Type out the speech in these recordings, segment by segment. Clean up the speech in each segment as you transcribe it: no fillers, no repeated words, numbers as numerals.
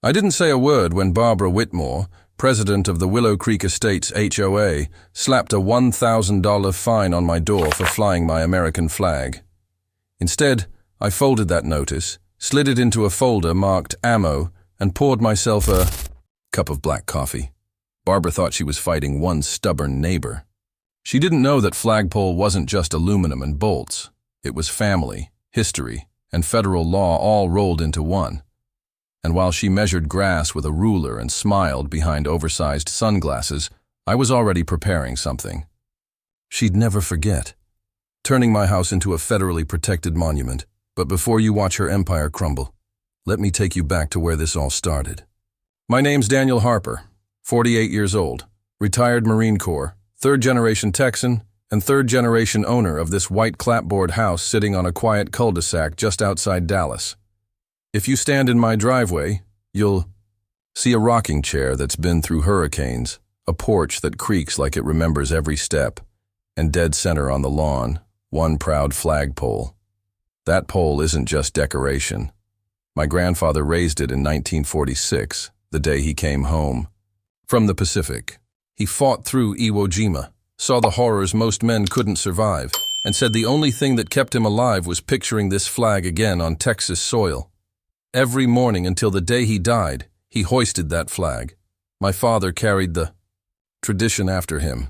I didn't say a word when Barbara Whitmore, president of the Willow Creek Estates HOA, slapped a $1,000 fine on my door for flying my American flag. Instead, I folded that notice, slid it into a folder marked ammo, and poured myself a cup of black coffee. Barbara thought she was fighting one stubborn neighbor. She didn't know that flagpole wasn't just aluminum and bolts. It was family, history, and federal law all rolled into one. And while she measured grass with a ruler and smiled behind oversized sunglasses, I was already preparing something. She'd never forget. Turning my house into a federally protected monument. But before you watch her empire crumble, let me take you back to where this all started. My name's Daniel Harper, 48 years old, retired Marine Corps, third-generation Texan, and third-generation owner of this white clapboard house sitting on a quiet cul-de-sac just outside Dallas. If you stand in my driveway, you'll see a rocking chair that's been through hurricanes, a porch that creaks like it remembers every step, and dead center on the lawn, one proud flagpole. That pole isn't just decoration. My grandfather raised it in 1946, the day he came home. From the Pacific, he fought through Iwo Jima, saw the horrors most men couldn't survive, and said the only thing that kept him alive was picturing this flag again on Texas soil. Every morning until the day he died, he hoisted that flag. My father carried the tradition after him.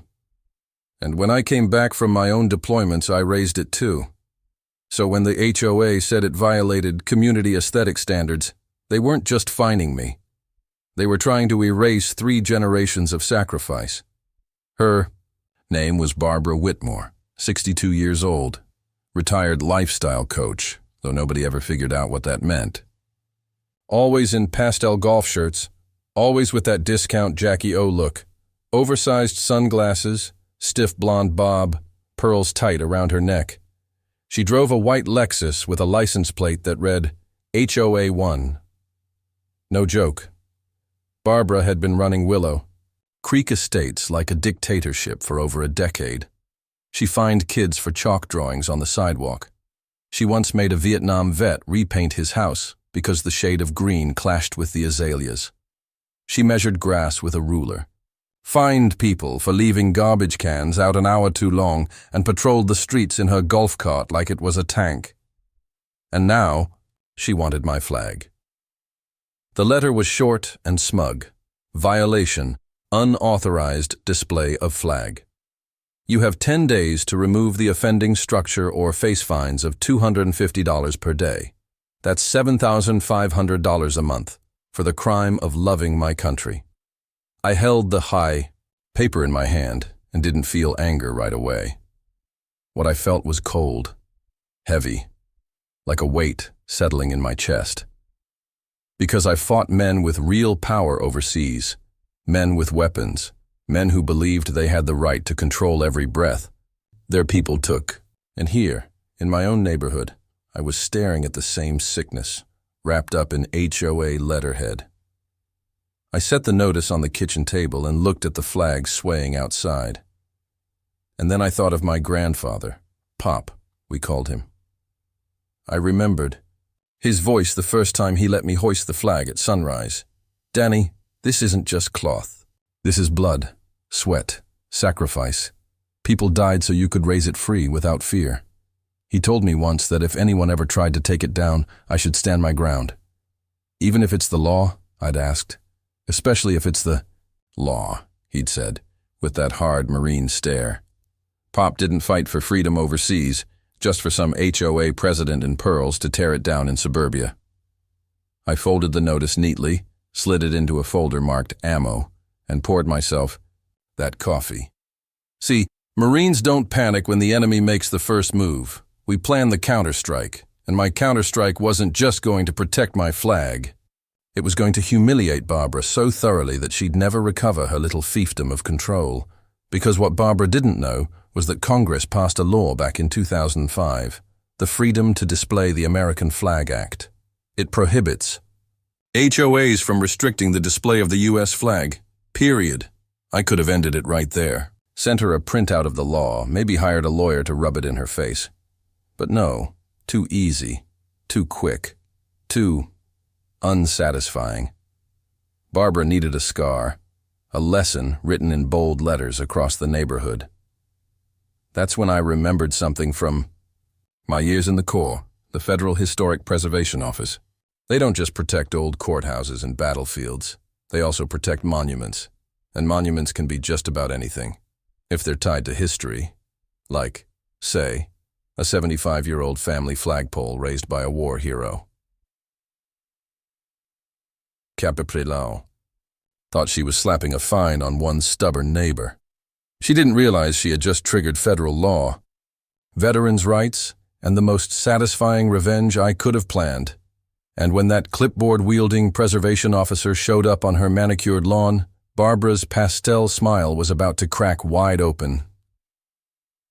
And when I came back from my own deployments, I raised it too. So when the HOA said it violated community aesthetic standards, they weren't just fining me. They were trying to erase 3 generations of sacrifice. Her name was Barbara Whitmore, 62 years old, retired lifestyle coach, though nobody ever figured out what that meant. Always in pastel golf shirts, always with that discount Jackie O look, oversized sunglasses, stiff blonde bob, pearls tight around her neck. She drove a white Lexus with a license plate that read HOA 1. No joke. Barbara had been running Willow Creek Estates like a dictatorship for over a decade. She fined kids for chalk drawings on the sidewalk. She once made a Vietnam vet repaint his house because the shade of green clashed with the azaleas. She measured grass with a ruler, fined people for leaving garbage cans out an hour too long, and patrolled the streets in her golf cart like it was a tank. And now, she wanted my flag. The letter was short and smug. Violation, unauthorized display of flag. You have 10 days to remove the offending structure or face fines of $250 per day. That's $7,500 a month for the crime of loving my country. I held the high paper in my hand and didn't feel anger right away. What I felt was cold, heavy, like a weight settling in my chest. Because I fought men with real power overseas, men with weapons, men who believed they had the right to control every breath their people took. And here, in my own neighborhood, I was staring at the same sickness, wrapped up in HOA letterhead. I set the notice on the kitchen table and looked at the flag swaying outside. And then I thought of my grandfather, Pop, we called him. I remembered his voice the first time he let me hoist the flag at sunrise. Danny, this isn't just cloth. This is blood, sweat, sacrifice. People died so you could raise it free without fear. He told me once that if anyone ever tried to take it down, I should stand my ground. Even if it's the law, I'd asked. Especially if it's the law, he'd said, with that hard Marine stare. Pop didn't fight for freedom overseas, just for some HOA president in pearls to tear it down in suburbia. I folded the notice neatly, slid it into a folder marked ammo, and poured myself that coffee. See, Marines don't panic when the enemy makes the first move. We planned the counterstrike, and my counterstrike wasn't just going to protect my flag. It was going to humiliate Barbara so thoroughly that she'd never recover her little fiefdom of control. Because what Barbara didn't know was that Congress passed a law back in 2005, the Freedom to Display the American Flag Act. It prohibits HOAs from restricting the display of the U.S. flag, period. I could have ended it right there, sent her a printout of the law, maybe hired a lawyer to rub it in her face. But no, too easy, too quick, too unsatisfying. Barbara needed a scar, a lesson written in bold letters across the neighborhood. That's when I remembered something from my years in the Corps, the Federal Historic Preservation Office. They don't just protect old courthouses and battlefields. They also protect monuments. And monuments can be just about anything, if they're tied to history. Like, say, a 75-year-old family flagpole raised by a war hero. Capiprelau thought she was slapping a fine on one stubborn neighbor. She didn't realize she had just triggered federal law, veterans' rights, and the most satisfying revenge I could have planned. And when that clipboard-wielding preservation officer showed up on her manicured lawn, Barbara's pastel smile was about to crack wide open.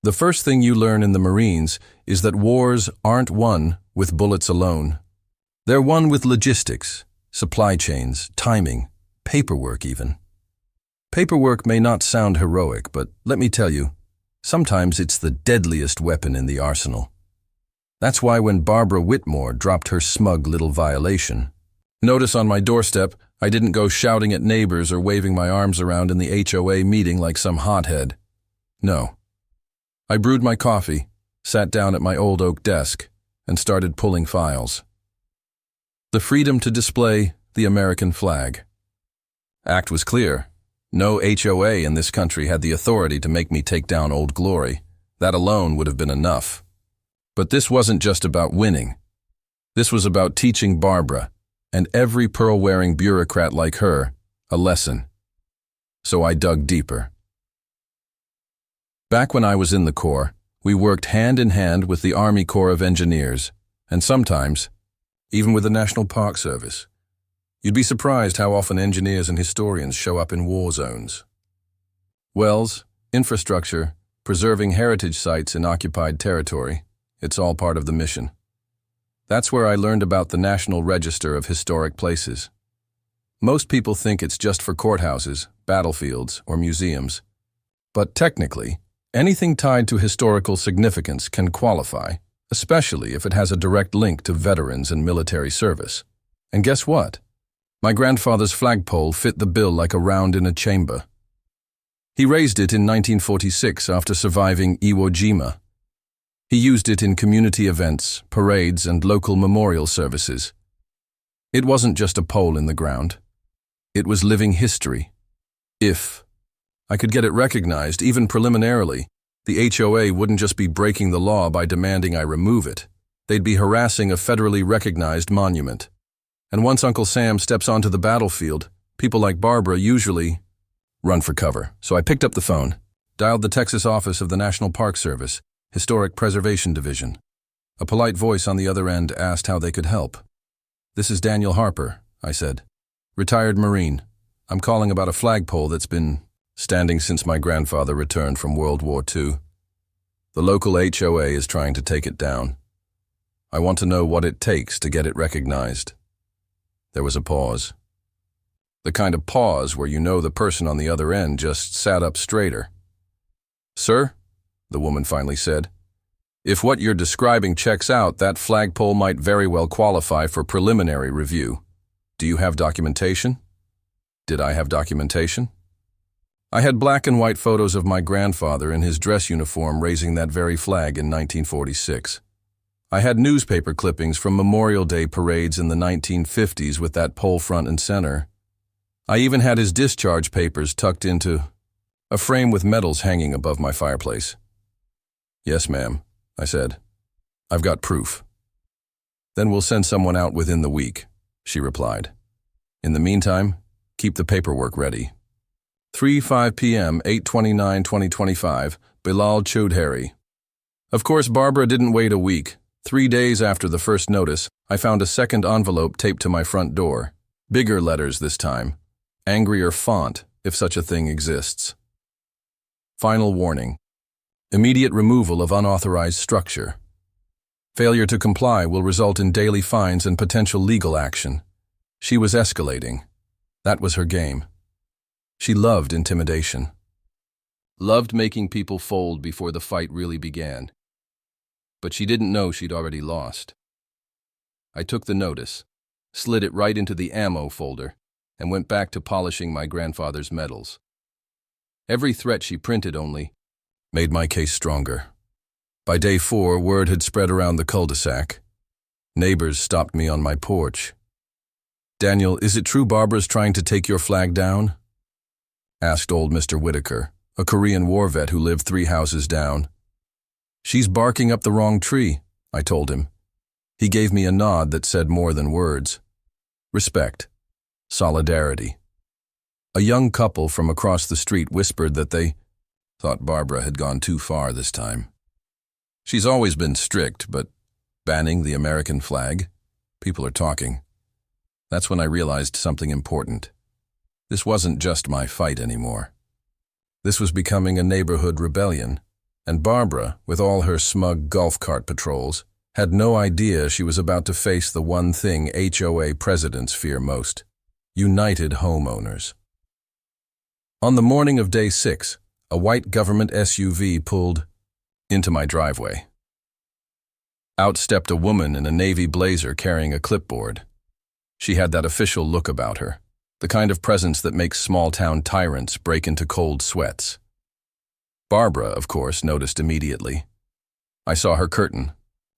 The first thing you learn in the Marines is that wars aren't won with bullets alone. They're won with logistics, supply chains, timing, paperwork even. Paperwork may not sound heroic, but let me tell you, sometimes it's the deadliest weapon in the arsenal. That's why when Barbara Whitmore dropped her smug little violation, notice on my doorstep, I didn't go shouting at neighbors or waving my arms around in the HOA meeting like some hothead. No. I brewed my coffee, sat down at my old oak desk, and started pulling files. The freedom to display the American flag. Act was clear. No HOA in this country had the authority to make me take down Old Glory. That alone would have been enough. But this wasn't just about winning. This was about teaching Barbara, and every pearl-wearing bureaucrat like her, a lesson. So I dug deeper. Back when I was in the Corps, we worked hand in hand with the Army Corps of Engineers, and sometimes, even with the National Park Service. You'd be surprised how often engineers and historians show up in war zones. Wells, infrastructure, preserving heritage sites in occupied territory, it's all part of the mission. That's where I learned about the National Register of Historic Places. Most people think it's just for courthouses, battlefields, or museums. But technically, anything tied to historical significance can qualify, especially if it has a direct link to veterans and military service. And guess what? My grandfather's flagpole fit the bill like a round in a chamber. He raised it in 1946 after surviving Iwo Jima. He used it in community events, parades, and local memorial services. It wasn't just a pole in the ground. It was living history. If I could get it recognized, even preliminarily, the HOA wouldn't just be breaking the law by demanding I remove it. They'd be harassing a federally recognized monument. And once Uncle Sam steps onto the battlefield, people like Barbara usually run for cover. So I picked up the phone, dialed the Texas office of the National Park Service, Historic Preservation Division. A polite voice on the other end asked how they could help. "This is Daniel Harper," I said. "Retired Marine. I'm calling about a flagpole that's been standing since my grandfather returned from World War II. The local HOA is trying to take it down. I want to know what it takes to get it recognized." There was a pause. The kind of pause where you know the person on the other end just sat up straighter. "Sir," the woman finally said, "if what you're describing checks out, that flagpole might very well qualify for preliminary review. Do you have documentation?" Did I have documentation? I had black and white photos of my grandfather in his dress uniform raising that very flag in 1946. I had newspaper clippings from Memorial Day parades in the 1950s with that pole front and center. I even had his discharge papers tucked into a frame with medals hanging above my fireplace. "Yes, ma'am," I said. "I've got proof." "Then we'll send someone out within the week," she replied. "In the meantime, keep the paperwork ready." 3:05 p.m., 8/29/2025, Bilal Choudhury. Of course, Barbara didn't wait a week. 3 days after the first notice, I found a second envelope taped to my front door. Bigger letters this time. Angrier font, if such a thing exists. Final warning. Immediate removal of unauthorized structure. Failure to comply will result in daily fines and potential legal action. She was escalating. That was her game. She loved intimidation. Loved making people fold before the fight really began. But she didn't know she'd already lost. I took the notice, slid it right into the ammo folder, and went back to polishing my grandfather's medals. Every threat she printed only made my case stronger. By day 4, word had spread around the cul-de-sac. Neighbors stopped me on my porch. "Daniel, is it true Barbara's trying to take your flag down?" asked old Mr. Whitaker, a Korean war vet who lived 3 houses down. "She's barking up the wrong tree," I told him. He gave me a nod that said more than words. Respect. Solidarity. A young couple from across the street whispered that they thought Barbara had gone too far this time. She's always been strict, but banning the American flag? People are talking. That's when I realized something important. This wasn't just my fight anymore. This was becoming a neighborhood rebellion, and Barbara, with all her smug golf cart patrols, had no idea she was about to face the one thing HOA presidents fear most: united homeowners. On the morning of day 6, a white government SUV pulled into my driveway. Out stepped a woman in a navy blazer carrying a clipboard. She had that official look about her, the kind of presence that makes small-town tyrants break into cold sweats. Barbara, of course, noticed immediately. I saw her curtain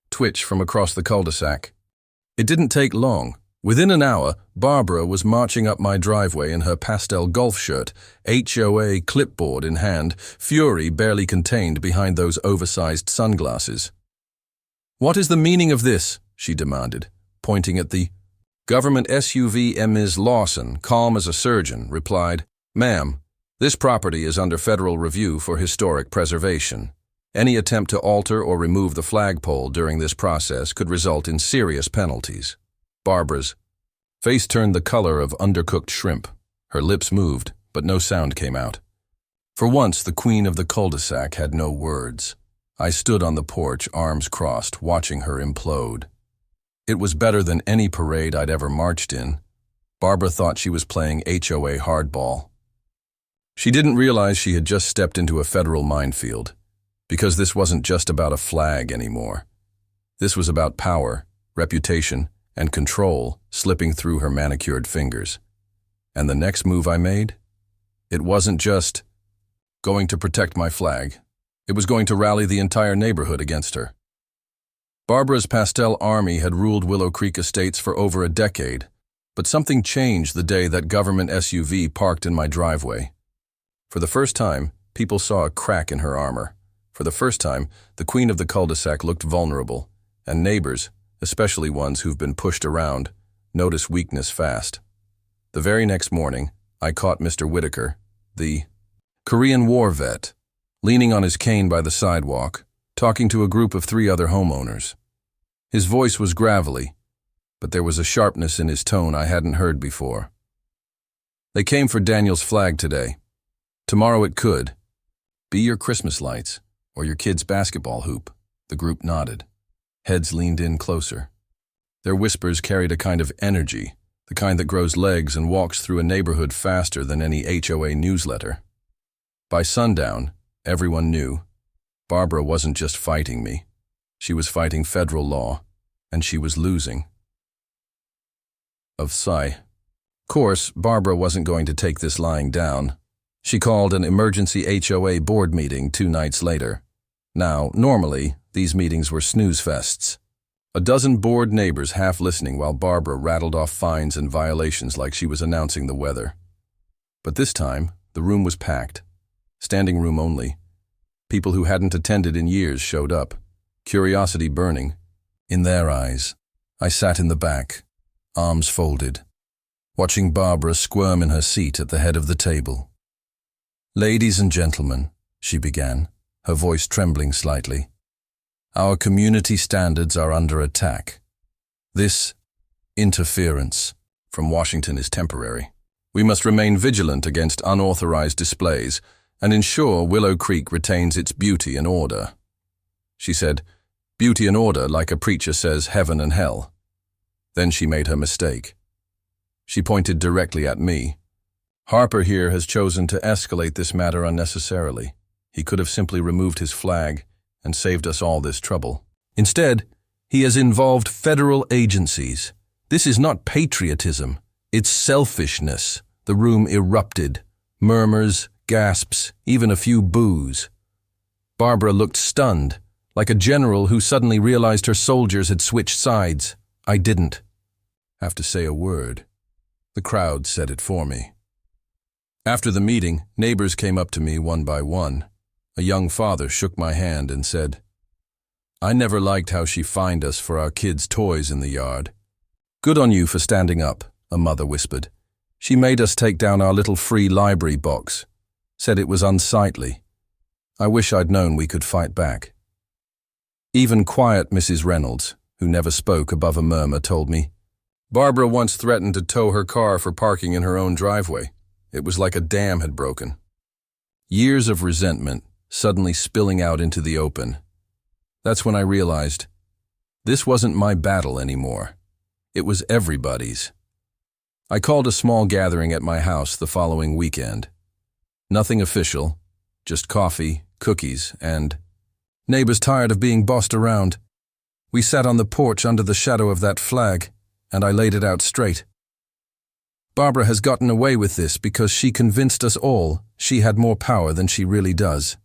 twitch from across the cul-de-sac. It didn't take long. Within an hour, Barbara was marching up my driveway in her pastel golf shirt, HOA clipboard in hand, fury barely contained behind those oversized sunglasses. "What is the meaning of this?" she demanded, pointing at the government SUV. Ms. Lawson, calm as a surgeon, replied, "Ma'am, this property is under federal review for historic preservation. Any attempt to alter or remove the flagpole during this process could result in serious penalties." Barbara's face turned the color of undercooked shrimp. Her lips moved, but no sound came out. For once, the queen of the cul-de-sac had no words. I stood on the porch, arms crossed, watching her implode. It was better than any parade I'd ever marched in. Barbara thought she was playing HOA hardball. She didn't realize she had just stepped into a federal minefield, because this wasn't just about a flag anymore. This was about power, reputation, and control slipping through her manicured fingers. And the next move I made? It wasn't just going to protect my flag. It was going to rally the entire neighborhood against her. Barbara's pastel army had ruled Willow Creek Estates for over a decade, but something changed the day that government SUV parked in my driveway. For the first time, people saw a crack in her armor. For the first time, the queen of the cul-de-sac looked vulnerable, and neighbors, especially ones who've been pushed around, notice weakness fast. The very next morning, I caught Mr. Whitaker, the Korean war vet, leaning on his cane by the sidewalk, talking to a group of 3 other homeowners. His voice was gravelly, but there was a sharpness in his tone I hadn't heard before. "They came for Daniel's flag today. Tomorrow it could be your Christmas lights or your kid's basketball hoop." The group nodded. Heads leaned in closer. Their whispers carried a kind of energy, the kind that grows legs and walks through a neighborhood faster than any HOA newsletter. By sundown, everyone knew Barbara wasn't just fighting me. She was fighting federal law, and she was losing. Of course, Barbara wasn't going to take this lying down. She called an emergency HOA board meeting 2 nights later. Now, normally, these meetings were snooze fests. A dozen bored neighbors half listening while Barbara rattled off fines and violations like she was announcing the weather. But this time, the room was packed. Standing room only. People who hadn't attended in years showed up, curiosity burning in their eyes. I sat in the back, arms folded, watching Barbara squirm in her seat at the head of the table. "Ladies and gentlemen," she began, her voice trembling slightly, "our community standards are under attack. This interference from Washington is temporary. We must remain vigilant against unauthorized displays and ensure Willow Creek retains its beauty and order." She said, "Beauty and order," like a preacher says heaven and hell. Then she made her mistake. She pointed directly at me. "Harper here has chosen to escalate this matter unnecessarily. He could have simply removed his flag and saved us all this trouble. Instead, he has involved federal agencies. This is not patriotism. It's selfishness. The room erupted. Murmurs, gasps, even a few boos. Barbara looked stunned, like a general who suddenly realized her soldiers had switched sides. I didn't have to say a word. The crowd said it for me. After the meeting, neighbors came up to me one by one. A young father shook my hand and said, "I never liked how she fined us for our kids' toys in the yard." "Good on you for standing up," a mother whispered. "She made us take down our little free library box. Said it was unsightly. I wish I'd known we could fight back." Even quiet Mrs. Reynolds, who never spoke above a murmur, told me, "Barbara once threatened to tow her car for parking in her own driveway. It was like a dam had broken." Years of resentment suddenly spilling out into the open. That's when I realized this wasn't my battle anymore. It was everybody's. I called a small gathering at my house the following weekend. Nothing official, just coffee, cookies, and neighbors tired of being bossed around. We sat on the porch under the shadow of that flag, and I laid it out straight. Barbara has gotten away with this because she convinced us all she had more power than she really does.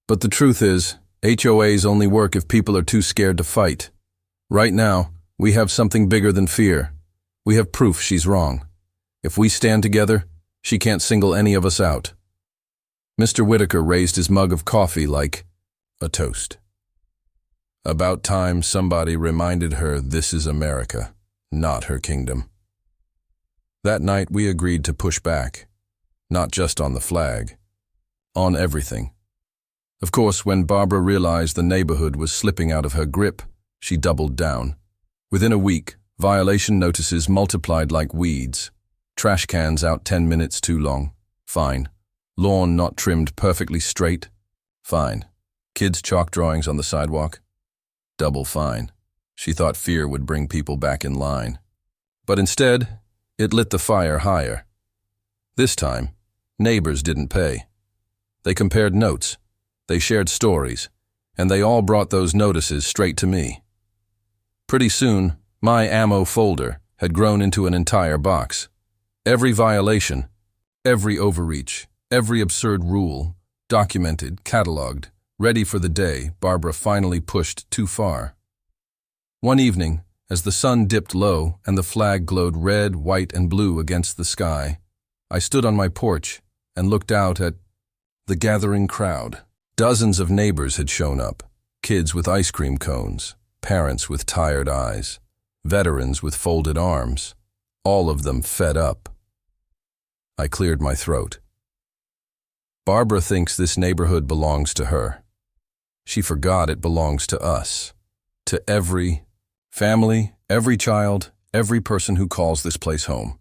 But the truth is, HOAs only work if people are too scared to fight. Right now, we have something bigger than fear. We have proof she's wrong. If we stand together, she can't single any of us out. Mr. Whitaker raised his mug of coffee like a toast. About time somebody reminded her this is America, not her kingdom. That night we agreed to push back, not just on the flag, on everything. Of course, when Barbara realized the neighborhood was slipping out of her grip, she doubled down. Within a week, violation notices multiplied like weeds. Trash cans out 10 minutes too long. Fine. Lawn not trimmed perfectly straight. Fine. Kids' chalk drawings on the sidewalk. Double fine. She thought fear would bring people back in line. But instead, it lit the fire higher. This time, neighbors didn't pay. They compared notes. They shared stories. And they all brought those notices straight to me. Pretty soon, my ammo folder had grown into an entire box. Every violation, every overreach, every absurd rule, documented, cataloged, ready for the day Barbara finally pushed too far. One evening, as the sun dipped low and the flag glowed red, white, and blue against the sky, I stood on my porch and looked out at the gathering crowd. Dozens of neighbors had shown up, kids with ice cream cones, parents with tired eyes, veterans with folded arms, all of them fed up. I cleared my throat. Barbara thinks this neighborhood belongs to her. She forgot it belongs to us, to every family, every child, every person who calls this place home.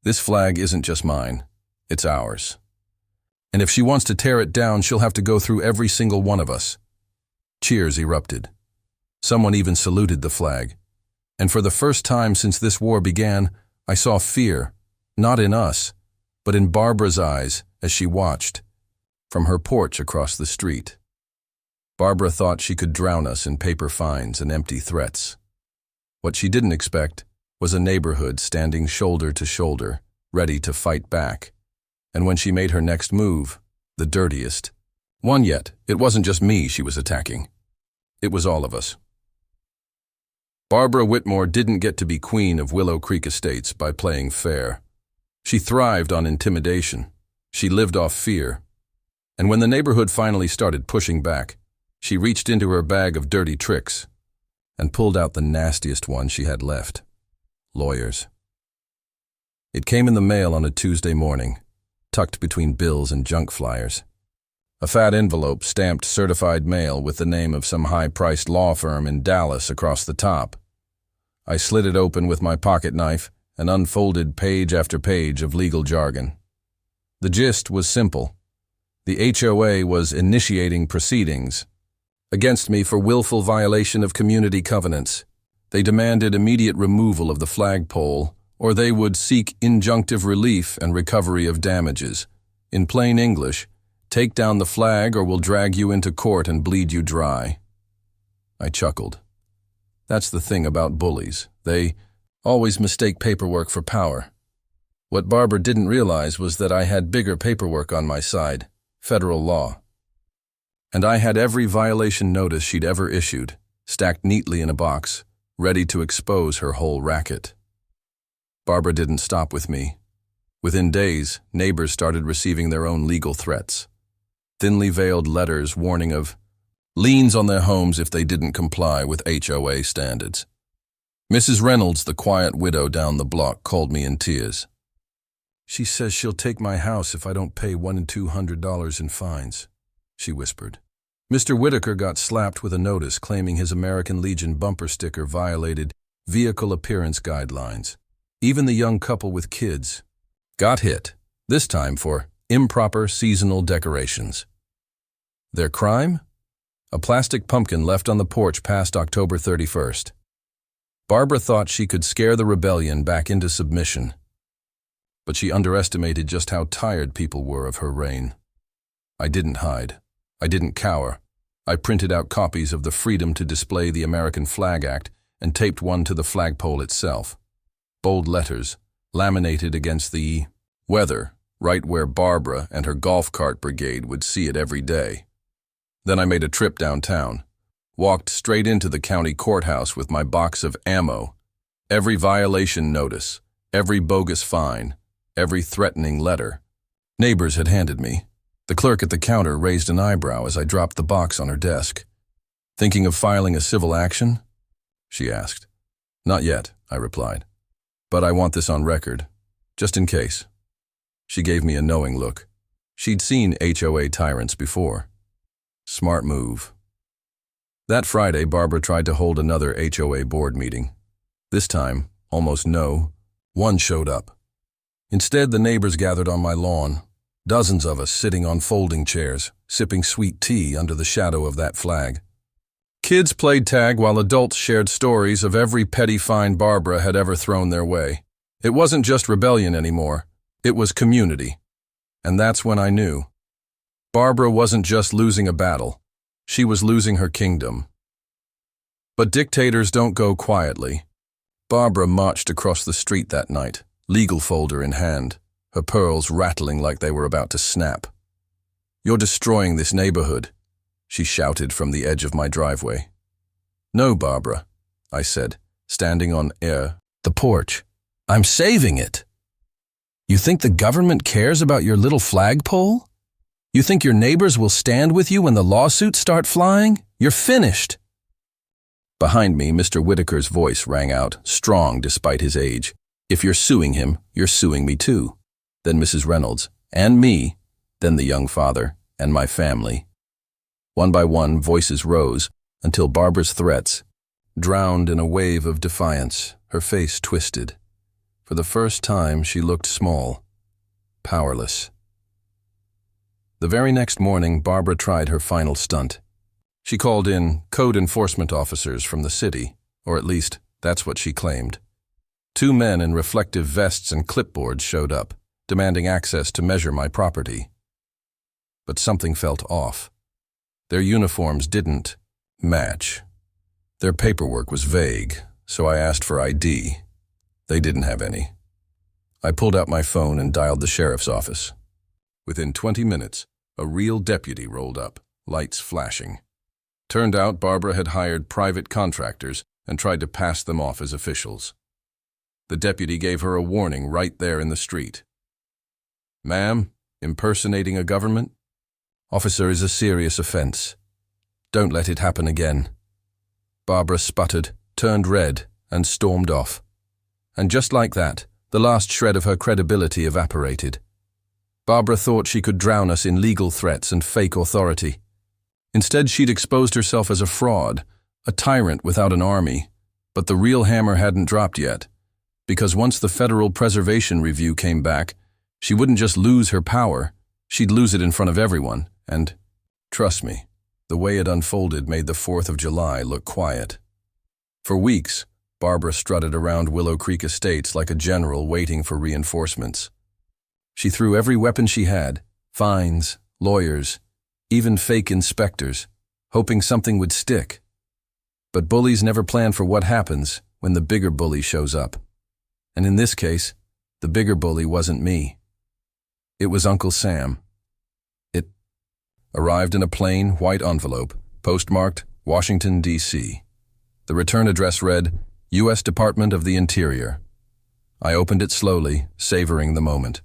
This flag isn't just mine, it's ours. And if she wants to tear it down, she'll have to go through every single one of us. Cheers erupted. Someone even saluted the flag. And for the first time since this war began, I saw fear, not in us, but in Barbara's eyes as she watched, from her porch across the street. Barbara thought she could drown us in paper fines and empty threats. What she didn't expect was a neighborhood standing shoulder to shoulder, ready to fight back. And when she made her next move, the dirtiest one yet, it wasn't just me she was attacking. It was all of us. Barbara Whitmore didn't get to be queen of Willow Creek Estates by playing fair. She thrived on intimidation. She lived off fear. And when the neighborhood finally started pushing back, she reached into her bag of dirty tricks and pulled out the nastiest one she had left: lawyers. It came in the mail on a Tuesday morning, tucked between bills and junk flyers. A fat envelope stamped certified mail with the name of some high-priced law firm in Dallas across the top. I slid it open with my pocket knife and unfolded page after page of legal jargon. The gist was simple. The HOA was initiating proceedings against me for willful violation of community covenants. They demanded immediate removal of the flagpole, or they would seek injunctive relief and recovery of damages. In plain English, take down the flag or we'll drag you into court and bleed you dry. I chuckled. That's the thing about bullies. They always mistake paperwork for power. What Barbara didn't realize was that I had bigger paperwork on my side, federal law. And I had every violation notice she'd ever issued, stacked neatly in a box, ready to expose her whole racket. Barbara didn't stop with me. Within days, neighbors started receiving their own legal threats. Thinly veiled letters warning of liens on their homes if they didn't comply with HOA standards. Mrs. Reynolds, the quiet widow down the block, called me in tears. "She says she'll take my house if I don't pay $100 and $200 in fines," she whispered. Mr. Whitaker got slapped with a notice claiming his American Legion bumper sticker violated vehicle appearance guidelines. Even the young couple with kids got hit, this time for improper seasonal decorations. Their crime? A plastic pumpkin left on the porch past October 31st. Barbara thought she could scare the rebellion back into submission. But she underestimated just how tired people were of her reign. I didn't hide. I didn't cower. I printed out copies of the Freedom to Display the American Flag Act and taped one to the flagpole itself. Bold letters, laminated against the weather, right where Barbara and her golf cart brigade would see it every day. Then I made a trip downtown, walked straight into the county courthouse with my box of ammo, every violation notice, every bogus fine, every threatening letter. Neighbors had handed me. The clerk at the counter raised an eyebrow as I dropped the box on her desk. "Thinking of filing a civil action?" she asked. "Not yet," I replied. "But I want this on record, just in case." She gave me a knowing look. She'd seen HOA tyrants before. Smart move. That Friday, Barbara tried to hold another HOA board meeting. This time, almost no one showed up. Instead, the neighbors gathered on my lawn, dozens of us sitting on folding chairs, sipping sweet tea under the shadow of that flag. Kids played tag while adults shared stories of every petty fine Barbara had ever thrown their way. It wasn't just rebellion anymore. It was community. And that's when I knew. Barbara wasn't just losing a battle. She was losing her kingdom. But dictators don't go quietly. Barbara marched across the street that night, legal folder in hand, her pearls rattling like they were about to snap. "You're destroying this neighborhood," she shouted from the edge of my driveway. "No, Barbara," I said, standing on the porch. "I'm saving it." "You think the government cares about your little flagpole? You think your neighbors will stand with you when the lawsuits start flying? You're finished." Behind me, Mr. Whitaker's voice rang out, strong despite his age. "If you're suing him, you're suing me too." Then Mrs. Reynolds, and me, then the young father, and my family. One by one, voices rose, until Barbara's threats drowned in a wave of defiance, her face twisted. For the first time, she looked small, powerless. The very next morning, Barbara tried her final stunt. She called in code enforcement officers from the city, or at least that's what she claimed. 2 men in reflective vests and clipboards showed up, demanding access to measure my property. But something felt off. Their uniforms didn't match. Their paperwork was vague, so I asked for ID. They didn't have any. I pulled out my phone and dialed the sheriff's office. Within 20 minutes, a real deputy rolled up, lights flashing. Turned out Barbara had hired private contractors and tried to pass them off as officials. The deputy gave her a warning right there in the street. "Ma'am, impersonating a government? Officer, is a serious offense. Don't let it happen again." Barbara sputtered, turned red, and stormed off. And just like that, the last shred of her credibility evaporated. Barbara thought she could drown us in legal threats and fake authority. Instead, she'd exposed herself as a fraud, a tyrant without an army. But the real hammer hadn't dropped yet, because once the Federal Preservation Review came back, she wouldn't just lose her power, she'd lose it in front of everyone. And, trust me, the way it unfolded made the 4th of July look quiet. For weeks, Barbara strutted around Willow Creek Estates like a general waiting for reinforcements. She threw every weapon she had, fines, lawyers, even fake inspectors, hoping something would stick. But bullies never plan for what happens when the bigger bully shows up. And in this case, the bigger bully wasn't me. It was Uncle Sam. It arrived in a plain, white envelope, postmarked Washington, D.C. The return address read, U.S. Department of the Interior. I opened it slowly, savoring the moment.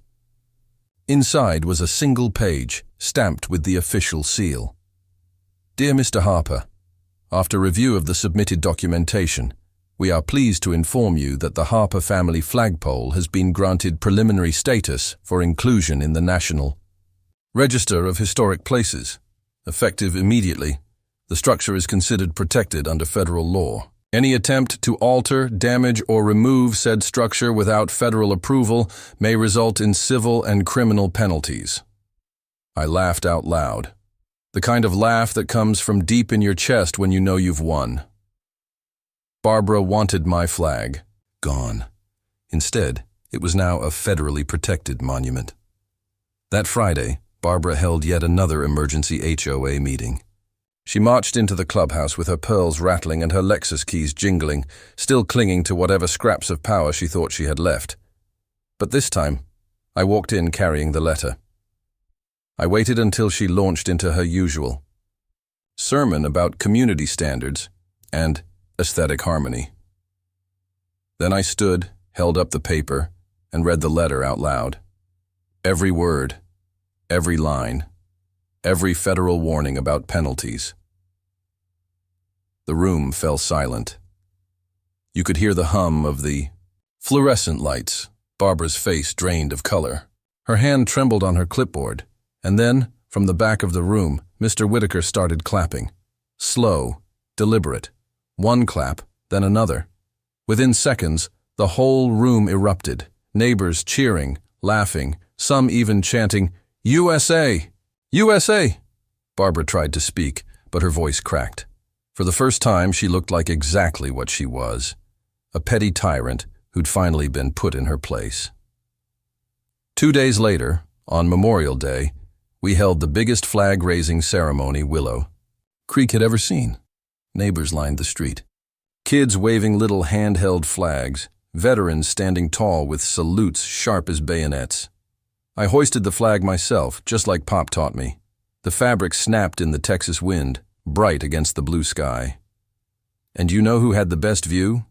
Inside was a single page, stamped with the official seal. Dear Mr. Harper, after review of the submitted documentation, we are pleased to inform you that the Harper family flagpole has been granted preliminary status for inclusion in the National Register of Historic Places. Effective immediately, the structure is considered protected under federal law. Any attempt to alter, damage, or remove said structure without federal approval may result in civil and criminal penalties. I laughed out loud. The kind of laugh that comes from deep in your chest when you know you've won. Barbara wanted my flag gone. Instead, it was now a federally protected monument. That Friday, Barbara held yet another emergency HOA meeting. She marched into the clubhouse with her pearls rattling and her Lexus keys jingling, still clinging to whatever scraps of power she thought she had left. But this time, I walked in carrying the letter. I waited until she launched into her usual sermon about community standards and aesthetic harmony. Then I stood, held up the paper, and read the letter out loud. Every word, every line, every federal warning about penalties. The room fell silent. You could hear the hum of the fluorescent lights. Barbara's face drained of color. Her hand trembled on her clipboard, and then, from the back of the room, Mr. Whitaker started clapping. Slow, deliberate. One clap, then another. Within seconds, the whole room erupted, neighbors cheering, laughing, some even chanting, USA! USA! Barbara tried to speak, but her voice cracked. For the first time, she looked like exactly what she was, a petty tyrant who'd finally been put in her place. 2 days later, on Memorial Day, we held the biggest flag-raising ceremony Willow Creek had ever seen. Neighbors lined the street. Kids waving little handheld flags, veterans standing tall with salutes sharp as bayonets. I hoisted the flag myself, just like Pop taught me. The fabric snapped in the Texas wind, bright against the blue sky. And you know who had the best view?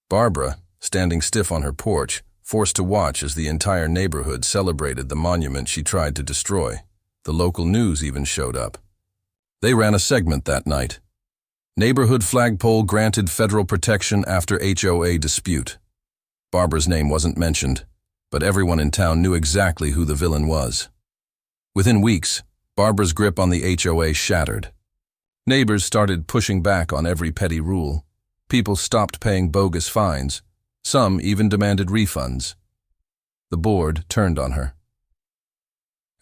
Barbara, standing stiff on her porch, forced to watch as the entire neighborhood celebrated the monument she tried to destroy. The local news even showed up. They ran a segment that night. Neighborhood flagpole granted federal protection after HOA dispute. Barbara's name wasn't mentioned, but everyone in town knew exactly who the villain was. Within weeks, Barbara's grip on the HOA shattered. Neighbors started pushing back on every petty rule. People stopped paying bogus fines. Some even demanded refunds. The board turned on her.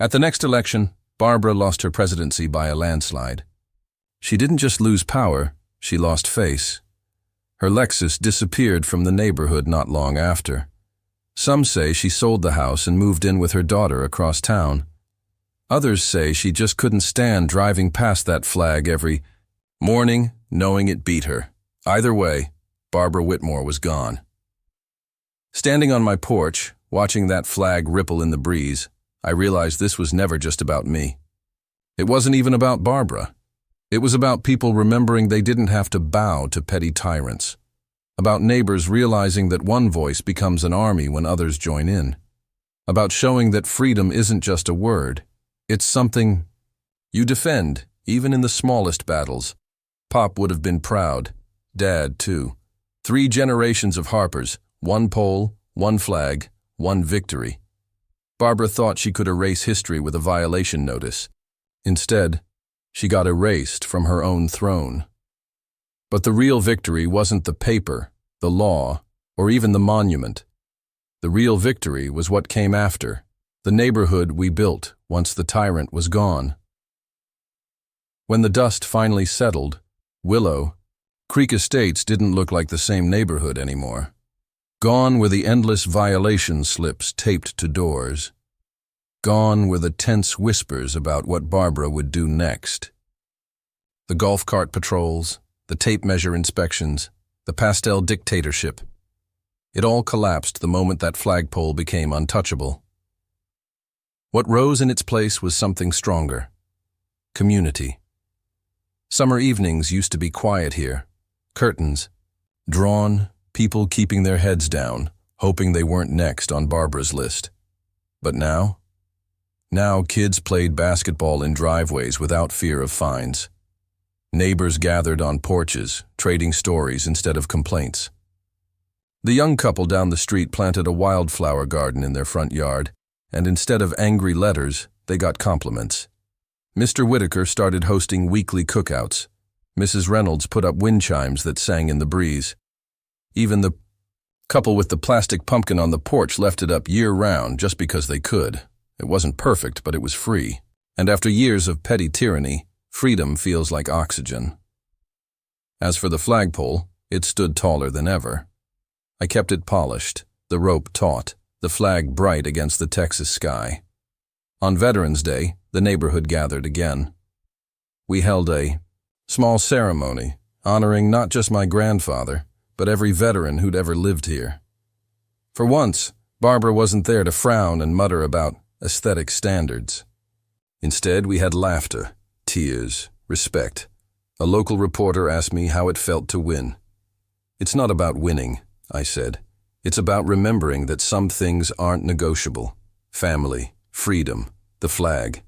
At the next election, Barbara lost her presidency by a landslide. She didn't just lose power, she lost face. Her Lexus disappeared from the neighborhood not long after. Some say she sold the house and moved in with her daughter across town. Others say she just couldn't stand driving past that flag every morning, knowing it beat her. Either way, Barbara Whitmore was gone. Standing on my porch, watching that flag ripple in the breeze, I realized this was never just about me. It wasn't even about Barbara. It was about people remembering they didn't have to bow to petty tyrants. About neighbors realizing that one voice becomes an army when others join in. About showing that freedom isn't just a word. It's something you defend, even in the smallest battles. Pop would have been proud. Dad, too. 3 generations of Harpers, 1 pole, 1 flag, 1 victory. Barbara thought she could erase history with a violation notice. Instead, she got erased from her own throne. But the real victory wasn't the paper, the law, or even the monument. The real victory was what came after, the neighborhood we built once the tyrant was gone. When the dust finally settled, Willow Creek Estates didn't look like the same neighborhood anymore. Gone were the endless violation slips taped to doors. Gone were the tense whispers about what Barbara would do next. The golf cart patrols, the tape measure inspections, the pastel dictatorship. It all collapsed the moment that flagpole became untouchable. What rose in its place was something stronger. Community. Summer evenings used to be quiet here. Curtains drawn, people keeping their heads down, hoping they weren't next on Barbara's list. But now? Now kids played basketball in driveways without fear of fines. Neighbors gathered on porches, trading stories instead of complaints. The young couple down the street planted a wildflower garden in their front yard, and instead of angry letters, they got compliments. Mr. Whitaker started hosting weekly cookouts. Mrs. Reynolds put up wind chimes that sang in the breeze. Even the couple with the plastic pumpkin on the porch left it up year-round just because they could. It wasn't perfect, but it was free. And after years of petty tyranny, freedom feels like oxygen. As for the flagpole, it stood taller than ever. I kept it polished, the rope taut, the flag bright against the Texas sky. On Veterans Day, the neighborhood gathered again. We held a small ceremony, honoring not just my grandfather, but every veteran who'd ever lived here. For once, Barbara wasn't there to frown and mutter about aesthetic standards. Instead, we had laughter, tears, respect. A local reporter asked me how it felt to win. "It's not about winning," I said. "It's about remembering that some things aren't negotiable. Family, freedom, the flag.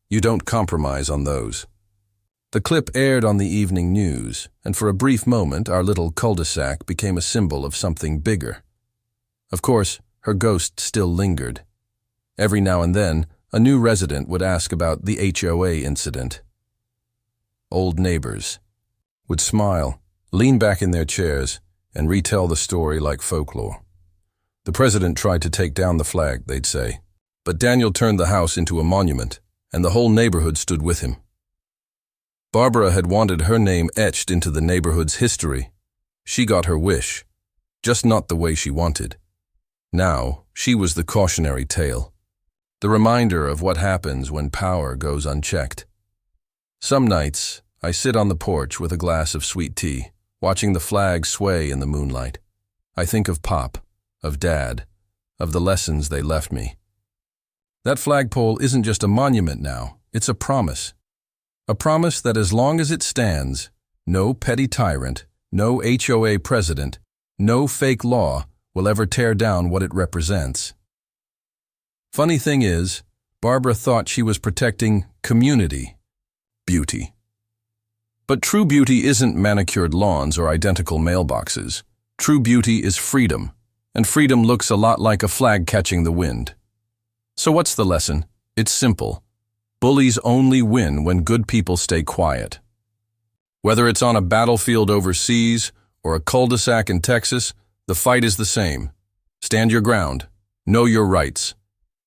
You don't compromise on those." The clip aired on the evening news, and for a brief moment our little cul-de-sac became a symbol of something bigger. Of course, her ghost still lingered. Every now and then, a new resident would ask about the HOA incident. Old neighbors would smile, lean back in their chairs, and retell the story like folklore. "The president tried to take down the flag," they'd say, "but Daniel turned the house into a monument, and the whole neighborhood stood with him." Barbara had wanted her name etched into the neighborhood's history. She got her wish, just not the way she wanted. Now, she was the cautionary tale, the reminder of what happens when power goes unchecked. Some nights, I sit on the porch with a glass of sweet tea, watching the flag sway in the moonlight. I think of Pop, of Dad, of the lessons they left me. That flagpole isn't just a monument now, it's a promise. A promise that as long as it stands, no petty tyrant, no HOA president, no fake law will ever tear down what it represents. Funny thing is, Barbara thought she was protecting community, beauty. But true beauty isn't manicured lawns or identical mailboxes. True beauty is freedom, and freedom looks a lot like a flag catching the wind. So what's the lesson? It's simple. Bullies only win when good people stay quiet. Whether it's on a battlefield overseas or a cul-de-sac in Texas, the fight is the same. Stand your ground, know your rights,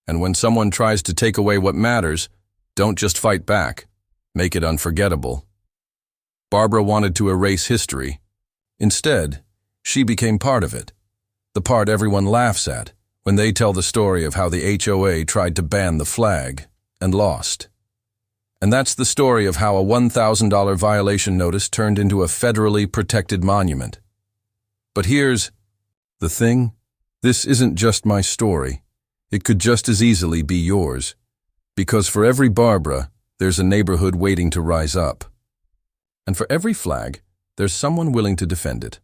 and when someone tries to take away what matters, don't just fight back, make it unforgettable. Barbara wanted to erase history. Instead, she became part of it, the part everyone laughs at when they tell the story of how the HOA tried to ban the flag and lost. And that's the story of how a $1,000 violation notice turned into a federally protected monument. But here's the thing. This isn't just my story. It could just as easily be yours. Because for every Barbara, there's a neighborhood waiting to rise up. And for every flag, there's someone willing to defend it.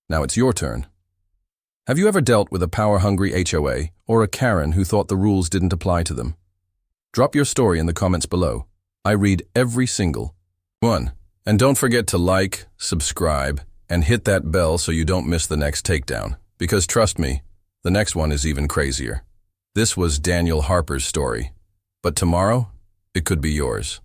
Now it's your turn. Have you ever dealt with a power-hungry HOA or a Karen who thought the rules didn't apply to them? Drop your story in the comments below. I read every single one. And don't forget to like, subscribe, and hit that bell so you don't miss the next takedown. Because trust me, the next one is even crazier. This was Daniel Harper's story. But tomorrow, it could be yours.